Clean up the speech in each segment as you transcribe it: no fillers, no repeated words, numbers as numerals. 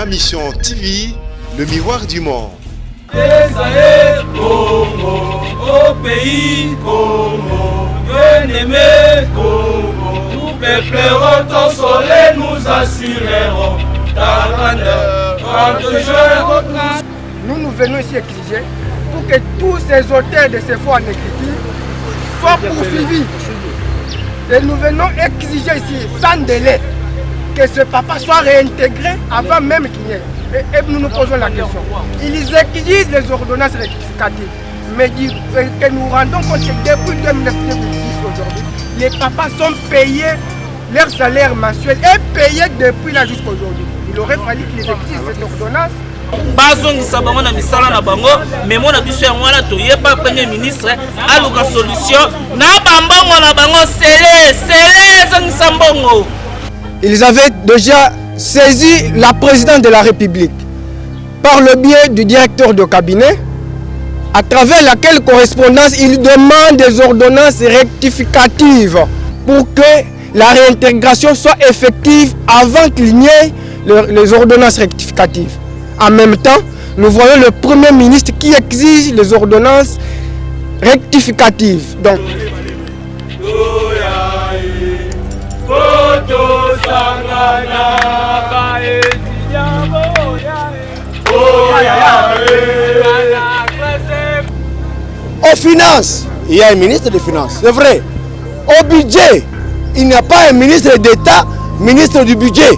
Ma mission TV, le miroir du monde. Esaïe Congo, au pays Congo, bien-aimé Congo, nous peuplерons ton soleil, nous assurerons ta grandeur. Nous venons ici exiger pour que tous ces auteurs de ces faux en écriture soient poursuivis. Et nous venons exiger ici, sans délai, que ce papa soit réintégré avant même qu'il y ait. Et nous nous posons la question. Ils exigent les ordonnances rectificatives. Mais que nous rendons compte que depuis 2010 aujourd'hui, les papas sont payés leur salaire mensuel et payés depuis là jusqu'à aujourd'hui. Il aurait fallu qu'ils exigent cette ordonnance. Bazongisa bango na misala na bango mais mona biso ya mwana toyeba premier ministre aluka solution na bambongo na bango sele zongisa mbongo. Ils avaient déjà saisi la présidente de la République par le biais du directeur de cabinet, à travers laquelle correspondance il demande des ordonnances rectificatives pour que la réintégration soit effective avant qu'il n'y ait les ordonnances rectificatives. En même temps, nous voyons le Premier ministre qui exige les ordonnances rectificatives. Donc, aux finances, il y a un ministre des Finances, c'est vrai. Au budget, il n'y a pas un ministre d'État, ministre du budget.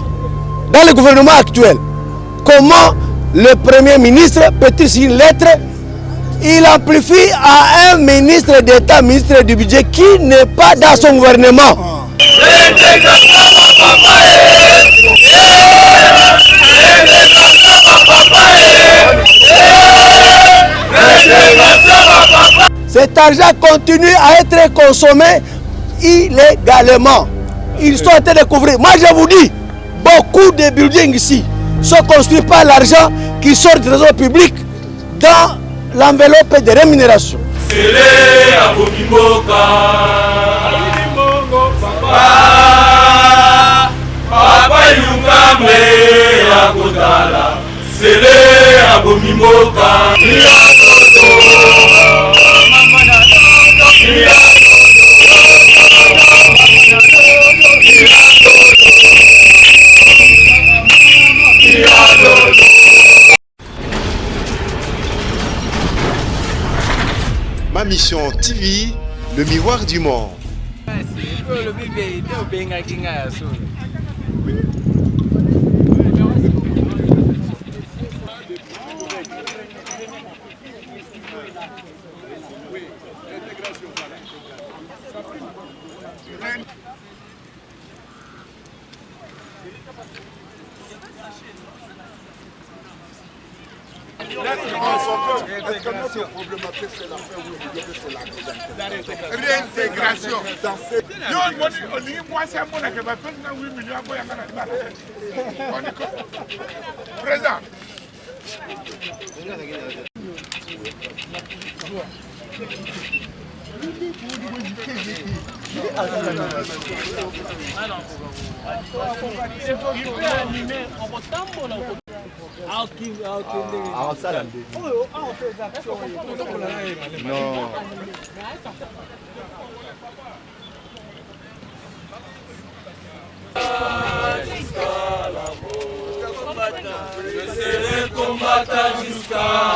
Dans le gouvernement actuel, comment le Premier ministre peut-il signer une lettre? Il amplifie à un ministre d'État, ministre du budget, qui n'est pas dans son gouvernement. Cet argent continue à être consommé illégalement. Ils sont en train de couvrir. Moi je vous dis, beaucoup de buildings ici sont construits par l'argent qui sort du trésor public dans l'enveloppe de rémunération. Ma mission TV, le miroir du monde. Réintégration. Présent. Non.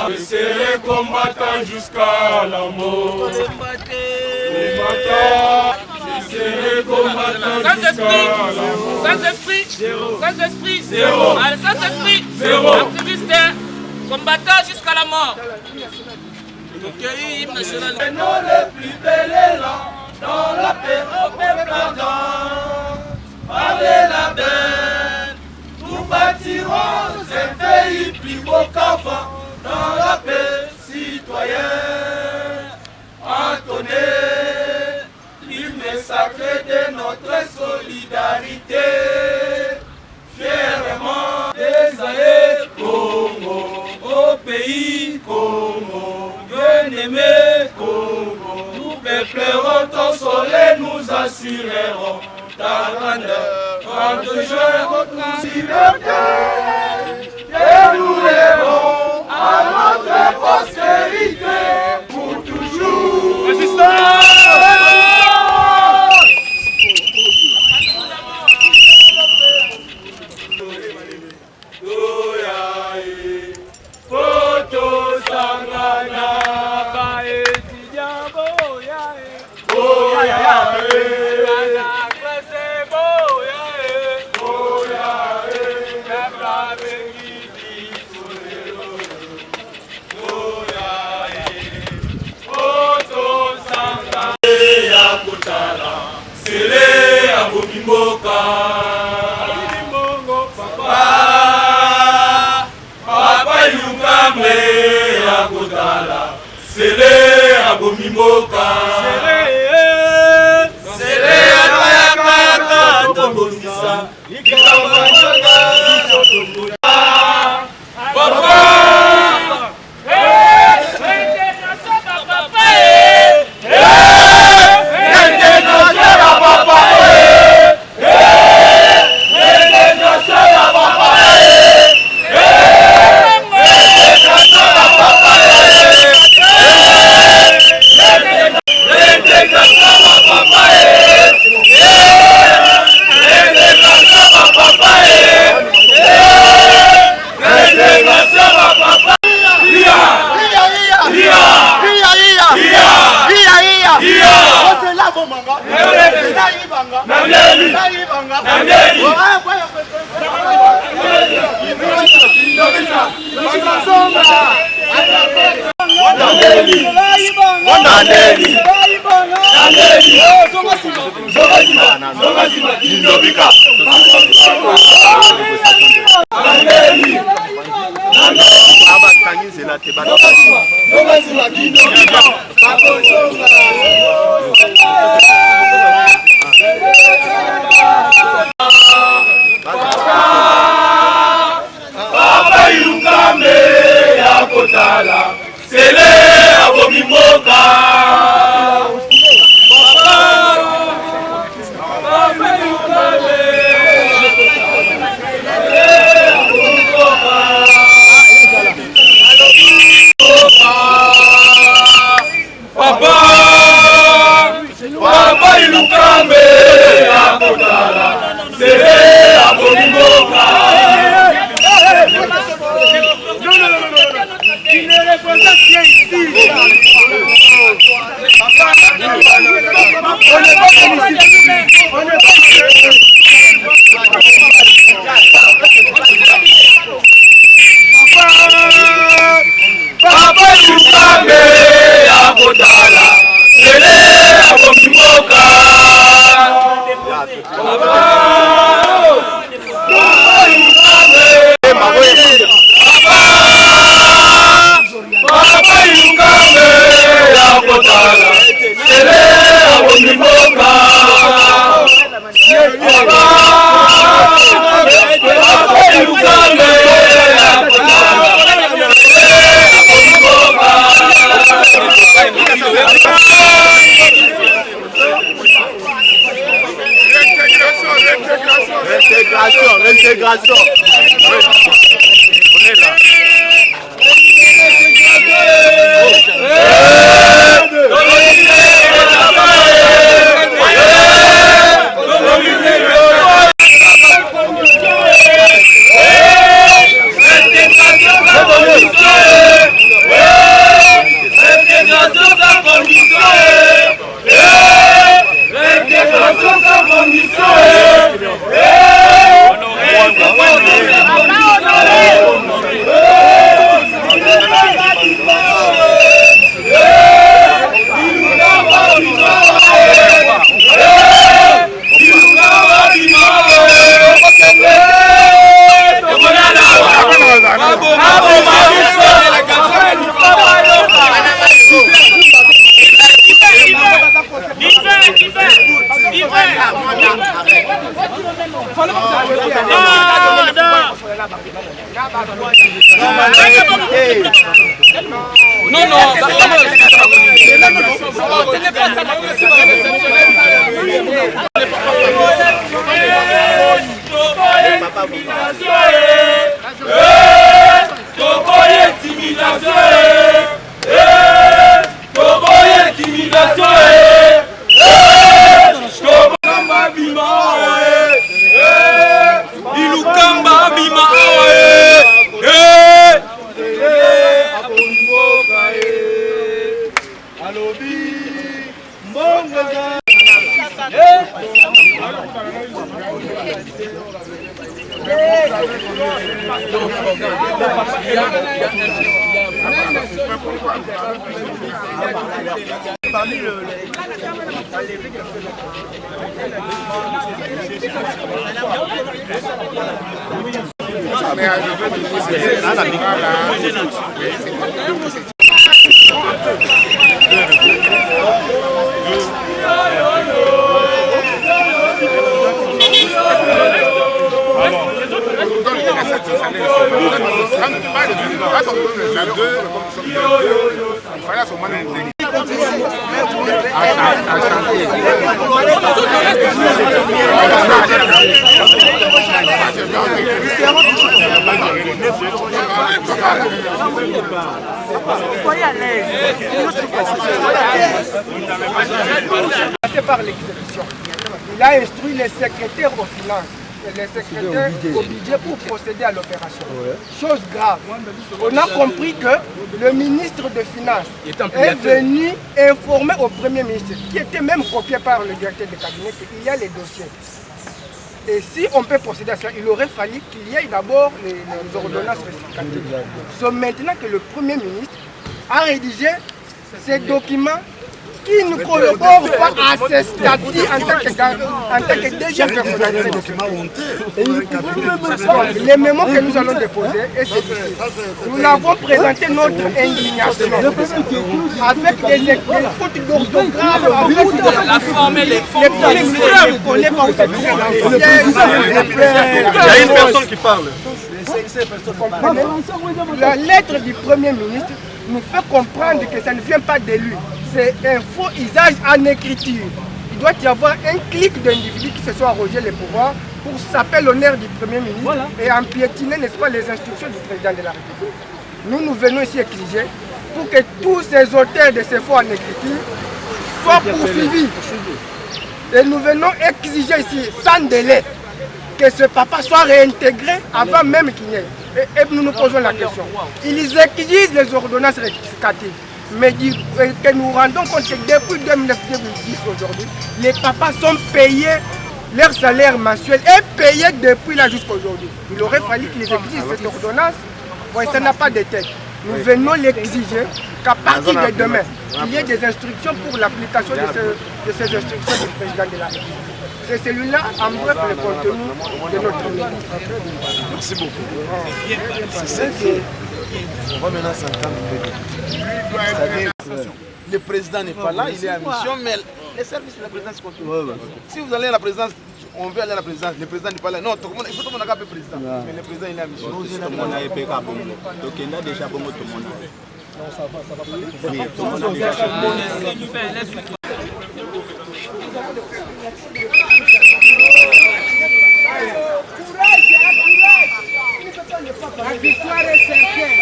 Je serai combattant jusqu'à la mort. Je serai combattant jusqu'à la mort. Sans esprit, Zéro. sans esprit, Zéro. Allez, sans esprit, Zéro. activiste, combattant jusqu'à la mort. Hymne national. Non, le plus bel élan dans la paix au peuple ardent. Parlez la belle, nous bâtirons un pays plus beau qu'avant. Dans la paix citoyenne, entonnez l'hymne sacré de notre solidarité. Fièrement, Esaïe Congo, au pays Congo, bien-aimé Congo, nous peuplерons ton soleil, nous assurerons ta grandeur. Quand je votre liberté, et nous lèverons à notre postérité pour toujours. Résistance! Sele abomimoka Sele ayakaka tobomisa Ikamanyaka isotomola Papa L'intégration. On est là. Non, non, ça Par l'exécution. Il a instruit les secrétaires aux finances et les secrétaires au budget pour procéder à l'opération. Chose grave, on a compris que le ministre des Finances est venu informer au Premier ministre, qui était même copié par le directeur de cabinet, qu'il y a les dossiers. Et si on peut procéder à cela, il aurait fallu qu'il y ait d'abord les ordonnances rectificatives. C'est maintenant que le Premier ministre a rédigé ces documents qui ne collaborent pas à ce statut en tant que déjà personnalisé. Les mémos que nous allons déposer, et c'est ici. Nous l'avons présenté notre indignation avec des fautes d'orthographe, La forme et les formes. il y a une personne qui parle. La lettre du Premier ministre nous fait comprendre que ça ne vient pas de lui. C'est un faux usage en écriture. Il doit y avoir un clic d'individus qui se sont arrogés les pouvoirs pour s'appeler l'honneur du Premier ministre et empiétiner, n'est-ce pas, les instructions du président de la République. Nous venons ici exiger pour que tous ces auteurs de ces faux en écriture soient poursuivis. Et nous venons exiger ici, sans délai, que ce papa soit réintégré avant même qu'il y ait. Et nous nous posons la question. Ils exigent les ordonnances rectificatives. Mais que nous rendons compte que depuis 2009-2010 aujourd'hui, les papas sont payés leur salaire mensuel et payés depuis là jusqu'à aujourd'hui. Il aurait fallu qu'ils exigent cette ordonnance. Bon, ça n'a pas de tête. Nous venons l'exiger qu'à partir de demain, il y ait des instructions pour l'application de ces instructions du président de la République. C'est celui-là, en bref, le contenu de notre ministre. Merci beaucoup. On va maintenant s'entendre. Le président n'est pas là, il est en mission, mais les services de la présidence continuent. Si vous allez à la présidence, on veut aller à la présidence, le président n'est pas là. Non, il faut que tout le monde ait le président. Mais le président il est en mission. Donc il a déjà tout le monde. Non, ça va pas. La victoire est certaine.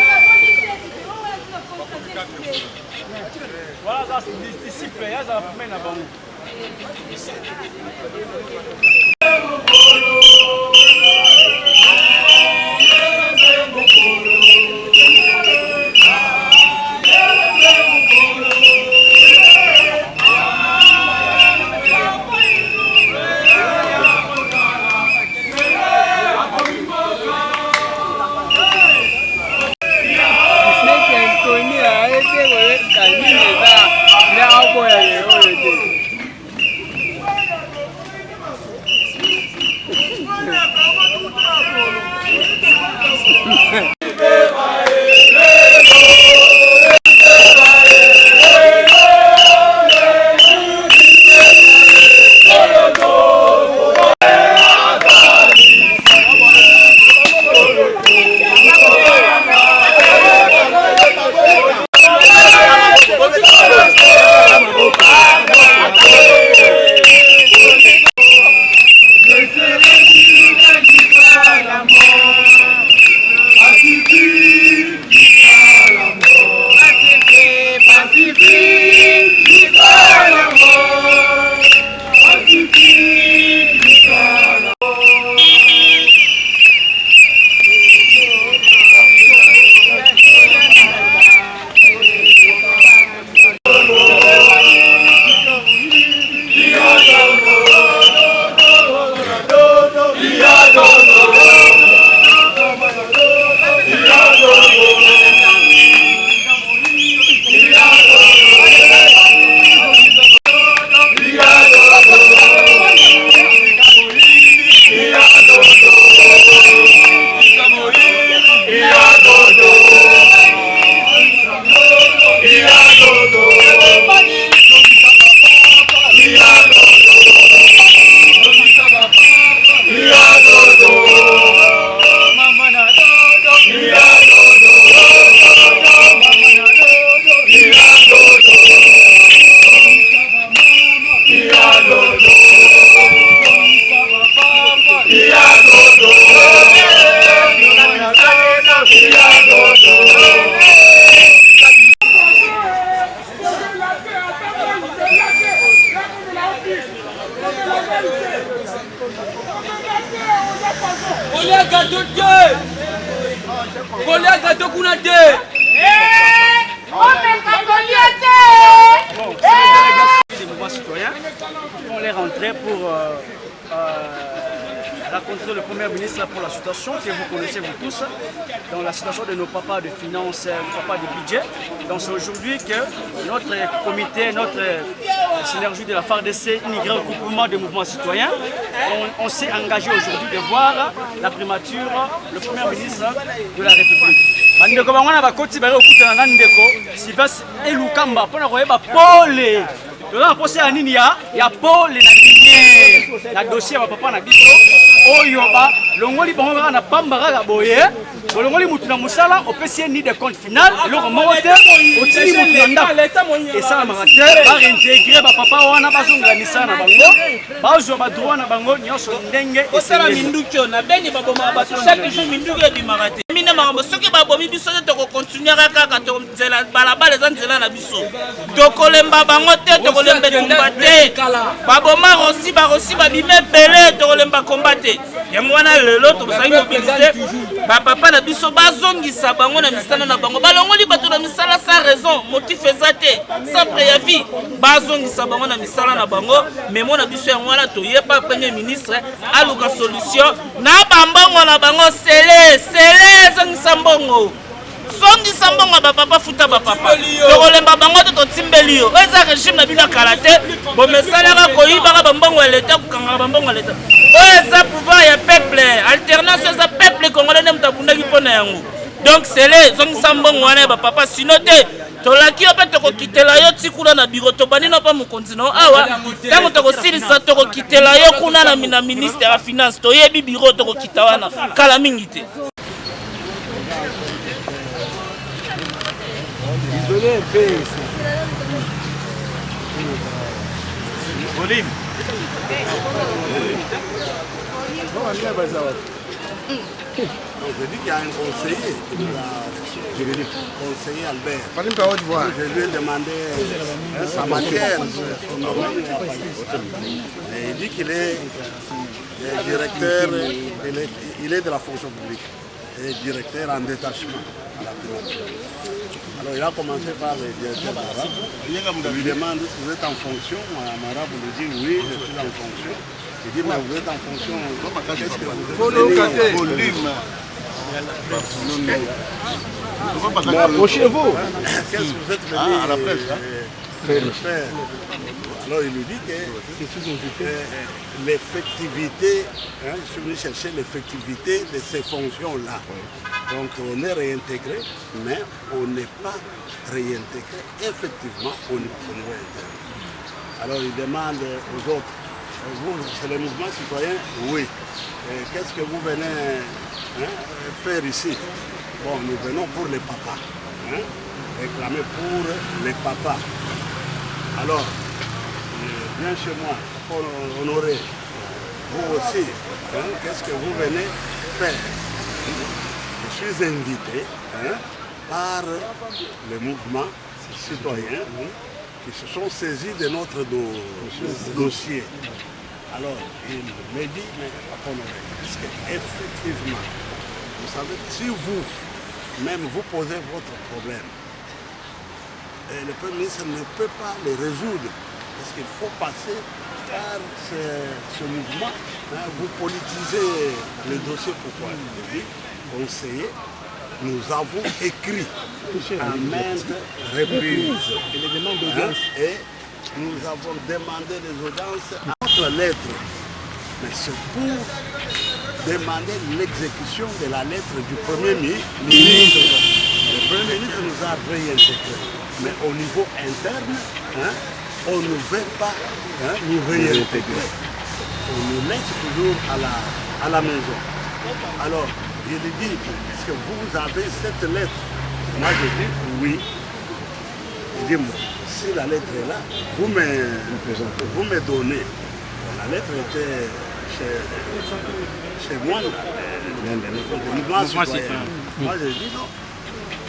Voilà, c'est disciple, ça va mener à bon. Kolia gâteau te. Kolia gâteau kuna te. Des mouvements citoyens font les rentrées pour rencontrer le Premier ministre pour la situation que vous connaissez vous tous, dans la situation de nos papas de finances, nos papas de budget. Donc c'est aujourd'hui que notre comité, notre synergie de la FARDC, un grand regroupement de mouvements citoyens, on s'est engagé aujourd'hui de voir la primature, le Premier ministre de la République. Bandeko bangwana bakoti bare okutana na ndeko Sylvestre Elukamba pona koyeba pole. Toza posé ya nini ya pole na lignée na dossier ya papa na biso oyo ba longoli bango kaka na pamba kaka boye bolongoli mutu na musala opesi ni de compte final eloko moko te otili mutu na ndako esalamaka te baréintégre bapapa wana bazonga misala na bango bazwa badroit na bango nyonso ndenge osala minduki oyo na beni babomaka bato chaque jour minduki ebimaka te mine makambo soki babomi biso te tokokontinuera kaka nzela balabala eza nzela na biso tokolemba bango te tokolemba etumba te baboma barosi babima ebele tokolemba komba te yango wana lelo tozali mobilize bapapa na biso bazongisa bango na misala na bango balongoli bato na misala sans raison motif eza te sans préavis bazongisa bango na misala na bango memo na biso yango wana toyepa premier ministre aluka solution na bambongo na bango sele zongisa mbongo zongisa mbongo bapapa futa bapapa tokolemba bango te totimbeli yo eza régime na bino kala te bomesalaka koyibaka bambongo ya leta kokangaka bambongo ya leta oyo eza pouvoir ya peuple alternance eza peuple congolais nde moto abundaki mpo na yango donc sele zongisa mbongo wana ya bapapa sino te tolaki yo mpe tokokitela yo ti kuna na biro tobandi na mpa mokonzi na yo awa ntango tokosilisa tokokitela yo kuna na ministre ya finance toyebi biro tokokita wana kala mingi te isolé un peu volume. Je dis qu'il y a un conseiller, juridique, conseiller Albert. Je lui ai demandé sa matière, son domaine. Et il dit qu'il est directeur, il est de la fonction publique, et directeur en détachement à la primature. Alors il a commencé par le directeur arabe. Il lui demande si vous êtes en fonction. L'arabe lui dit oui, je suis en fonction. Il dit mais vous êtes en fonction. Qu'est-ce que vous êtes? Volume. Mais approchez-vous. Qu'est-ce que vous êtes venu à la presse faire? Alors il lui dit que l'effectivité, je suis venu chercher l'effectivité de ces fonctions-là. Donc on est réintégré, mais on n'est pas réintégré effectivement au niveau interne. Alors il demande aux autres, vous, c'est le mouvement citoyen? Oui. Qu'est-ce que vous venez faire ici? Bon, nous venons pour les papas, réclamer pour les papas. Alors, viens chez moi, pour honorer. Vous aussi, qu'est-ce que vous venez faire? Je suis invité par les mouvements citoyens qui se sont saisis de notre dossier. Alors, il me dit, mais parce qu'effectivement, vous savez, si vous-même vous posez votre problème, le Premier ministre ne peut pas le résoudre, parce qu'il faut passer par ce mouvement. Vous politisez le dossier, pourquoi? Je dis, conseiller, nous avons écrit à maintes reprises et nous avons demandé des audiences à notre lettre. Mais c'est pour demander l'exécution de la lettre du Premier ministre. Le Premier ministre nous a réintégrés. Mais au niveau interne, on ne veut pas nous réintégrer. On nous laisse toujours à la maison. Alors, il lui dit, est-ce que vous avez cette lettre? Moi, je dis oui. Il dit, si la lettre est là, vous me donnez. La lettre était chez moi, moi, je dis non.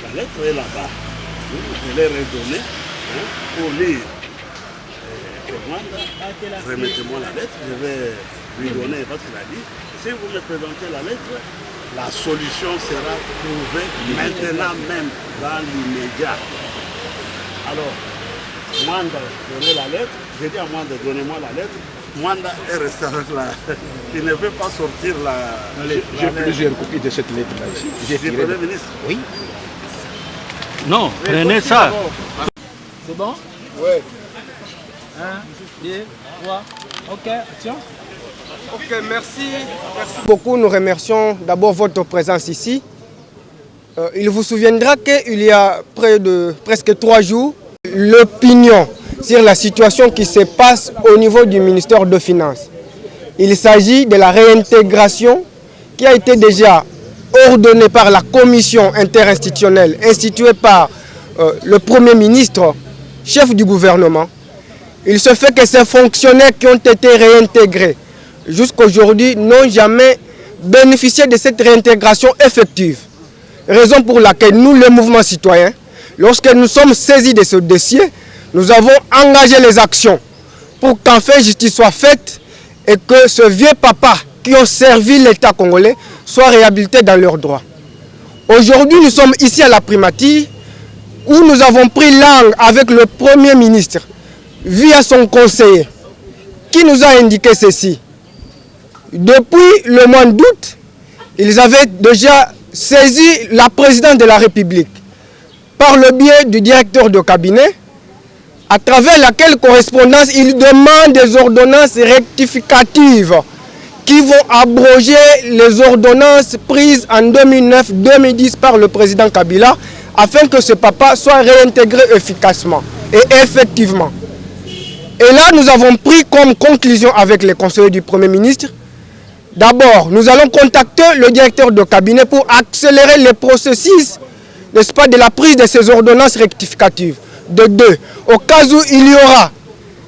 La lettre est là-bas. Je l'ai redonnée pour lire. Remettez-moi la lettre, je vais lui donner, parce qu'il a dit, si vous me présentez la lettre, la solution sera trouvée maintenant même dans l'immédiat. Alors, Mwanda donnait la lettre, j'ai dit à Mwanda, donnez-moi la lettre. Mwanda est resté avec la... Il ne veut pas sortir la... J'ai plusieurs copies de cette lettre-là ici. Du Premier ministre. Oui. Non, prenez ça. C'est bon? Oui. 1, 2, 3. Ok, tiens. Ok, merci. Merci beaucoup. Nous remercions d'abord votre présence ici. Il vous souviendra qu'il y a près de presque 3 jours, l'opinion sur la situation qui se passe au niveau du ministère des Finances. Il s'agit de la réintégration qui a été déjà ordonnée par la commission interinstitutionnelle instituée par le Premier ministre, chef du gouvernement. Il se fait que ces fonctionnaires qui ont été réintégrés jusqu'à aujourd'hui n'ont jamais bénéficié de cette réintégration effective. Raison pour laquelle nous, le mouvement citoyen, lorsque nous sommes saisis de ce dossier, nous avons engagé les actions pour qu'enfin justice soit faite et que ce vieux papa qui ont servi l'État congolais soit réhabilité dans leurs droits. Aujourd'hui, nous sommes ici à la primature où nous avons pris langue avec le Premier ministre via son conseiller qui nous a indiqué ceci. Depuis le mois d'août, ils avaient déjà saisi la présidente de la République par le biais du directeur de cabinet, à travers laquelle correspondance il demande des ordonnances rectificatives qui vont abroger les ordonnances prises en 2009-2010 par le président Kabila afin que ce papa soit réintégré efficacement et effectivement. Et là, nous avons pris comme conclusion avec les conseillers du Premier ministre, d'abord, nous allons contacter le directeur de cabinet pour accélérer les processus, n'est-ce pas, de la prise de ces ordonnances rectificatives. De 2, au cas où il y aura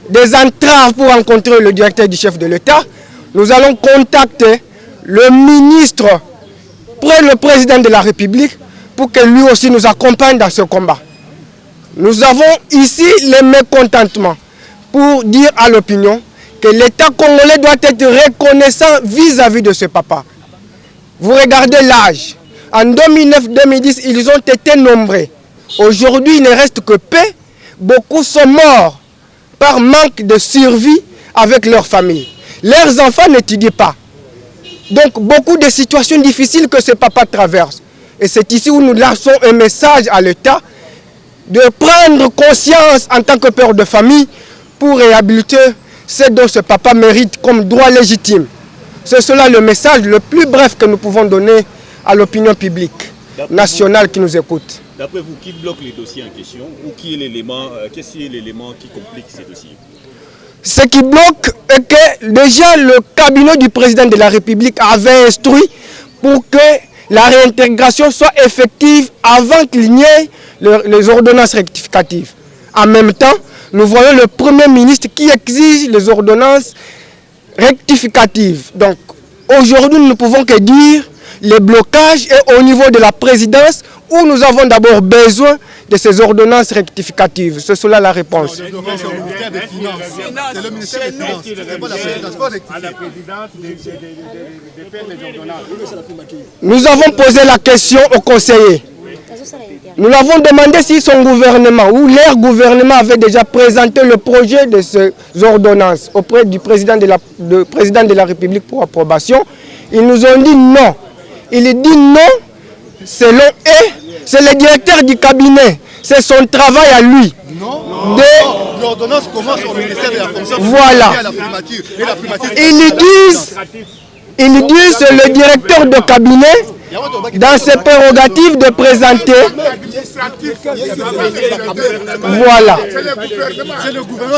des entraves pour rencontrer le directeur du chef de l'État, nous allons contacter le ministre près le président de la République pour que lui aussi nous accompagne dans ce combat. Nous avons ici les mécontentements pour dire à l'opinion que l'État congolais doit être reconnaissant vis-à-vis de ce papa. Vous regardez l'âge. En 2009-2010, ils ont été nombreux. Aujourd'hui, il ne reste que peu. Beaucoup sont morts par manque de survie avec leur famille. Leurs enfants n'étudient pas. Donc, beaucoup de situations difficiles que ce papa traverse. Et c'est ici où nous lançons un message à l'État de prendre conscience en tant que père de famille pour réhabiliter ce dont ce papa mérite comme droit légitime. C'est cela le message le plus bref que nous pouvons donner à l'opinion publique nationale qui nous écoute. D'après vous, qui bloque les dossiers en question ou qui est l'élément, qu'est-ce qui est l'élément qui complique ces dossiers? Ce qui bloque est que déjà le cabinet du président de la République avait instruit pour que la réintégration soit effective avant qu'il n'y ait les ordonnances rectificatives. En même temps, nous voyons le Premier ministre qui exige les ordonnances rectificatives. Donc aujourd'hui, nous ne pouvons que dire les blocages est au niveau de la présidence où nous avons d'abord besoin de ces ordonnances rectificatives. C'est cela la réponse. C'est le ministère des Finances. C'est le ministère des Finances. C'est pas la présidence. À la présidence de faire les ordonnances. Nous avons posé la question au conseiller. Nous l'avons demandé si son gouvernement ou leur gouvernement avait déjà présenté le projet de ces ordonnances auprès du président de la République pour approbation. Ils nous ont dit non. Il dit non, selon eux, c'est le directeur du cabinet. C'est son travail à lui. Non, l'ordonnance commence au ministère de la fonction. Voilà. Ils disent c'est le directeur de cabinet dans ses prérogatives de présenter. Voilà.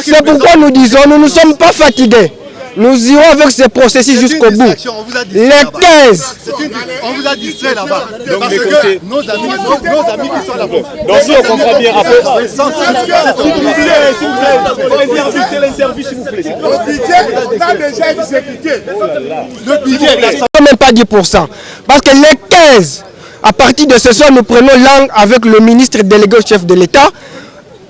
C'est pourquoi nous disons, nous ne sommes pas fatigués. Nous irons avec ce processus jusqu'au bout. Les 15. On vous a distrait là-bas. Parce que nos amis qui sont là-bas. Donc si on comprend bien rapport. L'interview, s'il vous plaît. Le budget a déjà exécuté. Le budget. Même pas 10%. Parce que les 15, à partir de ce soir, nous prenons langue avec le ministre délégué au chef de l'État,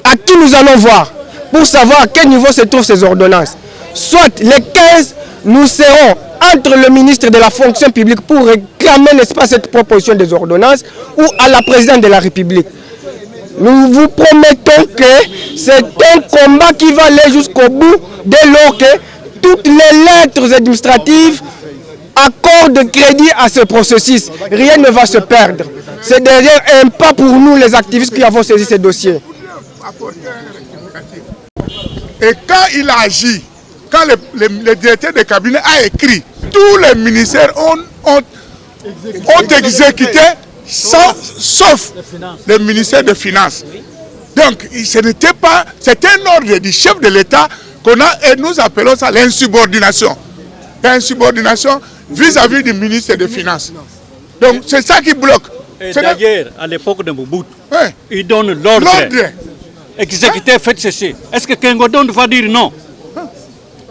à qui nous allons voir, pour savoir à quel niveau se trouvent ces ordonnances. soit les 15, nous serons entre le ministre de la fonction publique pour réclamer, n'est-ce pas, cette proposition des ordonnances, ou à la présidente de la République. Nous vous promettons que c'est un combat qui va aller jusqu'au bout dès lors que toutes les lettres administratives accordent crédit à ce processus. Rien ne va se perdre. C'est derrière un pas pour nous, les activistes, qui avons saisi ces dossiers. Et quand il a agi, quand le directeur de cabinet a écrit, tous les ministères ont exécuté, sauf le ministère des Finances. Donc, ce n'était pas, c'était un ordre du chef de l'État qu'on a, et nous appelons ça l'insubordination. L'insubordination vis-à-vis du ministre des Finances. Donc, c'est ça qui bloque. D'ailleurs, à l'époque de Mobutu, il donne l'ordre. Exécuter, faites ceci. Est-ce que Kengodon va dire non?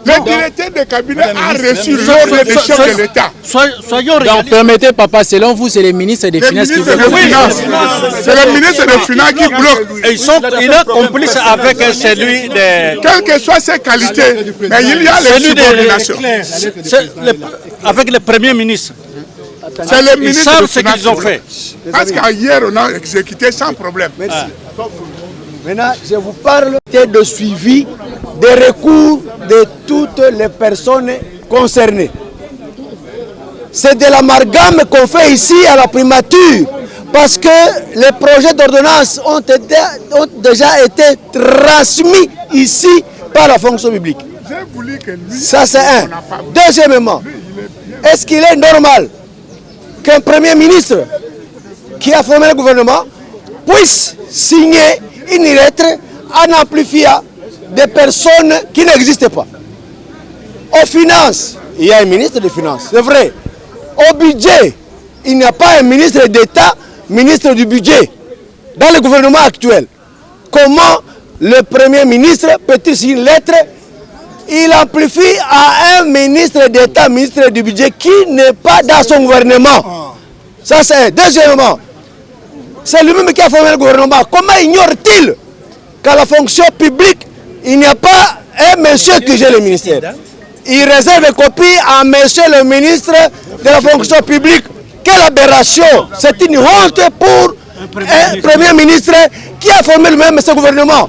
Le directeur de cabinet a reçu l'ordre du chef de l'État. Soyons réalistes. Donc permettez, papa, selon vous, c'est les ministres des Finances qui bloquent. C'est le ministre des Finances qui bloque. Il est complice avec celui de... Quelles que soient ses qualités, mais il y a l'insubordination. Avec le Premier ministre. C'est le ministre savent des ce Finances. qu'ils ont fait. Parce qu'hier, on a exécuté sans problème. Merci. Maintenant, je vous parle de suivi des recours de toutes les personnes concernées. C'est de l'amalgame qu'on fait ici à la primature, parce que les projets d'ordonnance ont déjà été transmis ici par la fonction publique. Ça, c'est un. Deuxièmement, est-ce qu'il est normal qu'un Premier ministre qui a formé le gouvernement puisse signer une lettre en amplifiant des personnes qui n'existent pas? Aux finances, il y a un ministre des Finances, c'est vrai. Au budget, il n'y a pas un ministre d'État, ministre du budget. Dans le gouvernement actuel, comment le Premier ministre peut-il signer une lettre? Il amplifie à un ministre d'État, ministre du budget, qui n'est pas dans son gouvernement. Ça, c'est. Deuxièmement, c'est lui-même qui a formé le gouvernement. Comment ignore-t-il qu'à la fonction publique, il n'y a pas un monsieur qui gère le ministère? Il réserve des copies à monsieur le ministre de la fonction publique. Quelle aberration! C'est une honte pour un Premier ministre qui a formé lui-même ce gouvernement.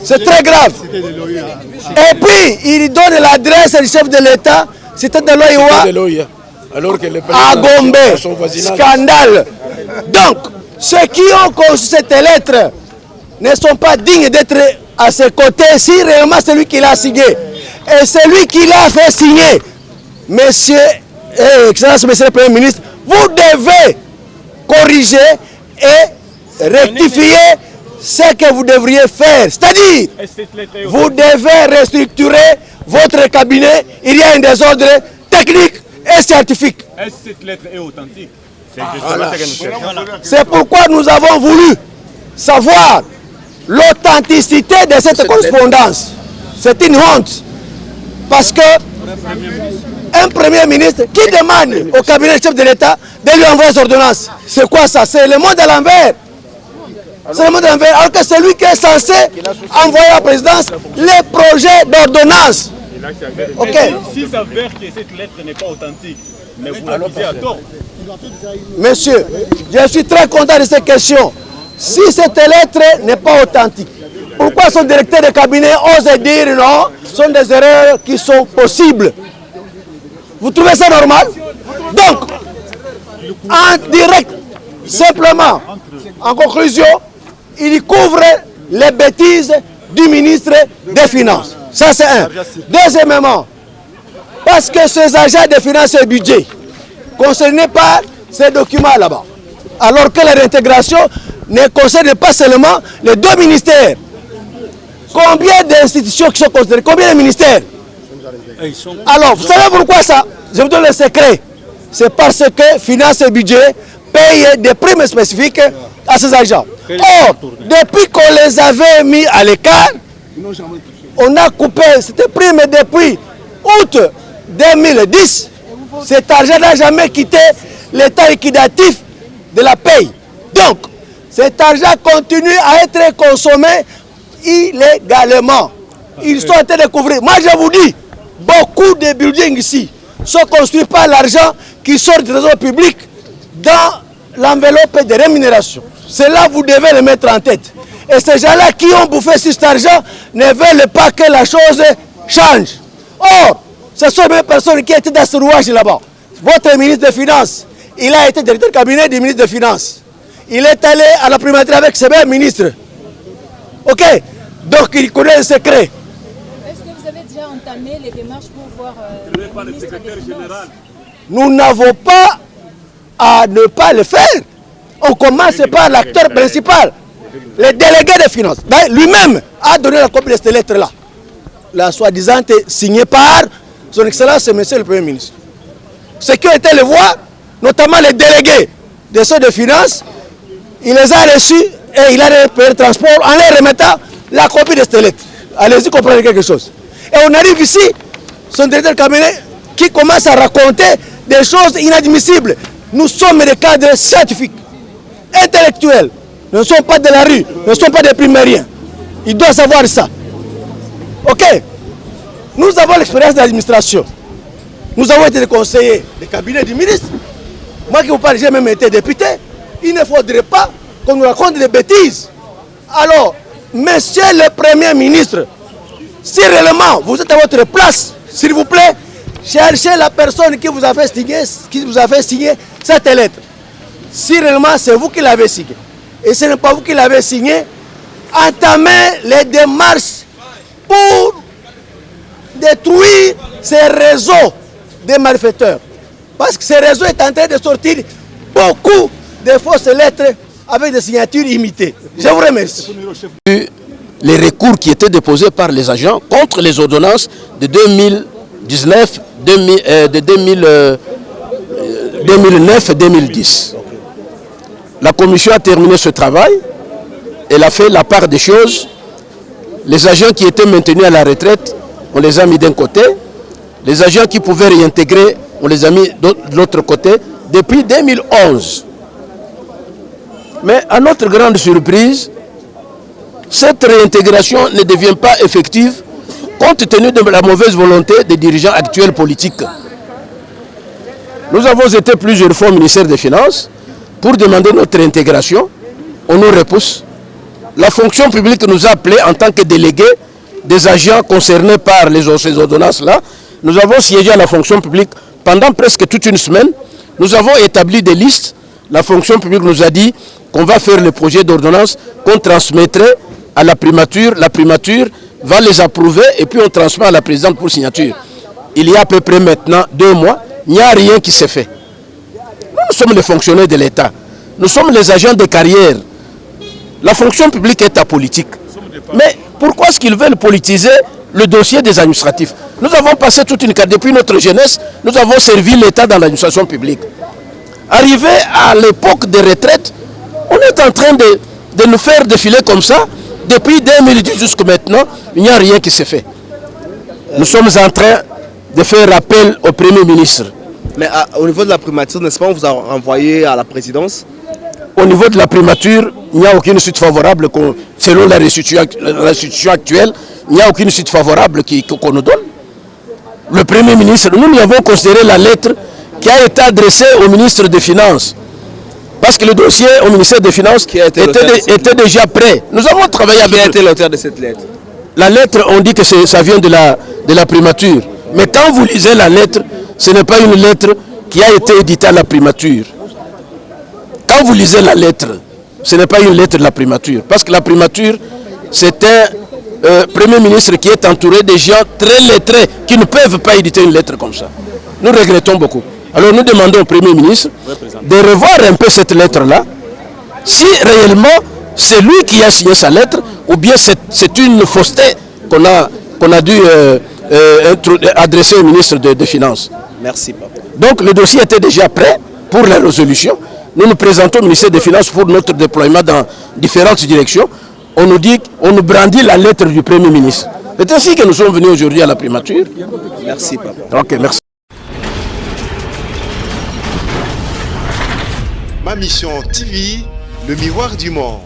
C'est très grave. Et puis, il donne l'adresse du chef de l'État, c'était de l'OIA, à Gombe. Scandale. Donc, ceux qui ont conçu cette lettre ne sont pas dignes d'être à ses côtés si réellement c'est lui qui l'a signé. Et c'est lui qui l'a fait signer. Monsieur, Excellence, Monsieur le Premier ministre, vous devez corriger et rectifier ce que vous devriez faire. C'est-à-dire, vous devez restructurer votre cabinet. Il y a un désordre technique et scientifique. Est-ce que cette lettre est authentique? C'est pourquoi nous avons voulu savoir l'authenticité de cette correspondance. C'est une honte. Parce que un Premier ministre qui demande au cabinet chef de l'État de lui envoyer des ordonnances, c'est quoi ça? C'est le monde à l'envers. C'est le monde à l'envers. Alors que c'est lui qui est censé envoyer à la présidence les projets d'ordonnance. Ok. S'il s'avère que cette lettre n'est pas authentique, mais vous l'accusez à tort. Monsieur, je suis très content de cette question. Si cette lettre n'est pas authentique, pourquoi son directeur de cabinet ose dire non? Ce sont des erreurs qui sont possibles. Vous trouvez ça normal? Donc, en direct, simplement, en conclusion, il couvre les bêtises du ministre des Finances. Ça, c'est un. Deuxièmement, parce que ces agents des finances et budget concernés par ces documents là-bas, alors que la réintégration ne concerne pas seulement les deux ministères. Combien d'institutions qui sont considérées? Combien de ministères? Alors, vous savez pourquoi ça? Je vous donne le secret. C'est parce que Finances et Budget payent des primes spécifiques à ces agents. Or, depuis qu'on les avait mis à l'écart, on a coupé cette prime depuis août 2010. Cet argent n'a jamais quitté l'état liquidatif de la paye. Donc, cet argent continue à être consommé illégalement. Ils sont en train de couvrir. Moi, je vous dis, beaucoup de buildings ici sont construits par l'argent qui sort du trésor public dans l'enveloppe de rémunération. Cela, vous devez le mettre en tête. Et ces gens-là qui ont bouffé sur cet argent ne veulent pas que la chose change. Or, ce sont les mêmes personnes qui étaient dans ce rouage là-bas. Votre ministre des Finances, il a été directeur de cabinet du ministre des Finances. Il est allé à la primature avec ses mêmes ministres. Ok? Donc il connaît le secret. Est-ce que vous avez déjà entamé les démarches pour voir le ministre des Finances? Nous n'avons pas à ne pas le faire. On commence par l'acteur principal, le délégué des finances. Lui-même a donné la copie de cette lettre-là. La soi-disant signée par son Excellence, Monsieur le Premier ministre. Ceux qui ont été le voir, notamment les délégués des ceux de finances, il les a reçus et il a payé le transport en leur remettant la copie de cette lettre. Allez-y comprendre quelque chose. Et on arrive ici, son directeur de cabinet qui commence à raconter des choses inadmissibles. Nous sommes des cadres scientifiques, intellectuels. Nous ne sommes pas de la rue, nous ne sommes pas des primériens. Il doit savoir ça. Ok? Nous avons l'expérience de l'administration. Nous avons été des conseillers du cabinet du ministre. Moi qui vous parle, j'ai même été député. Il ne faudrait pas qu'on nous raconte des bêtises. Alors, monsieur le Premier ministre, si réellement vous êtes à votre place, s'il vous plaît, cherchez la personne qui vous a fait signer cette lettre. Si réellement c'est vous qui l'avez signé, et ce n'est pas vous qui l'avez signé, entamez les démarches pour détruire ces réseaux des malfaiteurs. Parce que ce réseau est en train de sortir beaucoup de fausses lettres avec des signatures imitées. Je vous remercie. Les recours qui étaient déposés par les agents contre les ordonnances de 2019, de 2009 et 2010. La commission a terminé ce travail. Elle a fait la part des choses. Les agents qui étaient maintenus à la retraite, on les a mis d'un côté. Les agents qui pouvaient réintégrer, on les a mis de l'autre côté depuis 2011. Mais à notre grande surprise, cette réintégration ne devient pas effective compte tenu de la mauvaise volonté des dirigeants actuels politiques. Nous avons été plusieurs fois au ministère des Finances pour demander notre intégration. On nous repousse. La fonction publique nous a appelés en tant que délégués des agents concernés par ces ordonnances-là. Nous avons siégé à la fonction publique pendant presque toute une semaine. Nous avons établi des listes. La fonction publique nous a dit qu'on va faire le projet d'ordonnance qu'on transmettrait à la primature. La primature va les approuver et puis on transmet à la présidente pour signature. Il y a à peu près maintenant 2 mois, il n'y a rien qui s'est fait. Nous sommes les fonctionnaires de l'État. Nous sommes les agents de carrière. La fonction publique est apolitique. Mais pourquoi est-ce qu'ils veulent politiser le dossier des administratifs? Nous avons passé toute une carrière. Depuis notre jeunesse, nous avons servi l'État dans l'administration publique. Arrivé à l'époque des retraites, on est en train de nous faire défiler comme ça. Depuis 2010 jusqu'à maintenant, il n'y a rien qui s'est fait. Nous sommes en train de faire appel au Premier ministre. Mais au niveau de la primature, n'est-ce pas, on vous a renvoyé à la présidence? Au niveau de la primature, il n'y a aucune suite favorable. Selon la restitution actuelle, il n'y a aucune suite favorable qu'on nous donne. Le Premier ministre, nous avons considéré la lettre qui a été adressée au ministre des Finances. Parce que le dossier au ministère des Finances était déjà prêt. Nous avons travaillé avec... Qui a été l'auteur de cette lettre? La lettre, on dit que ça vient de la primature. Mais quand vous lisez la lettre, ce n'est pas une lettre qui a été éditée à la primature. Quand vous lisez la lettre, ce n'est pas une lettre de la primature. Parce que la primature, c'est un Premier ministre qui est entouré de gens très lettrés qui ne peuvent pas éditer une lettre comme ça. Nous regrettons beaucoup. Alors nous demandons au Premier ministre de revoir un peu cette lettre-là, si réellement c'est lui qui a signé sa lettre, ou bien c'est une fausseté qu'on a dû adresser au ministre des Finances. Merci, papa. Donc le dossier était déjà prêt pour la résolution. Nous nous présentons au ministère des Finances pour notre déploiement dans différentes directions. On nous brandit la lettre du Premier ministre. C'est ainsi que nous sommes venus aujourd'hui à la primature. Merci, papa. Ok, merci. Ma Mission TV, le miroir du monde.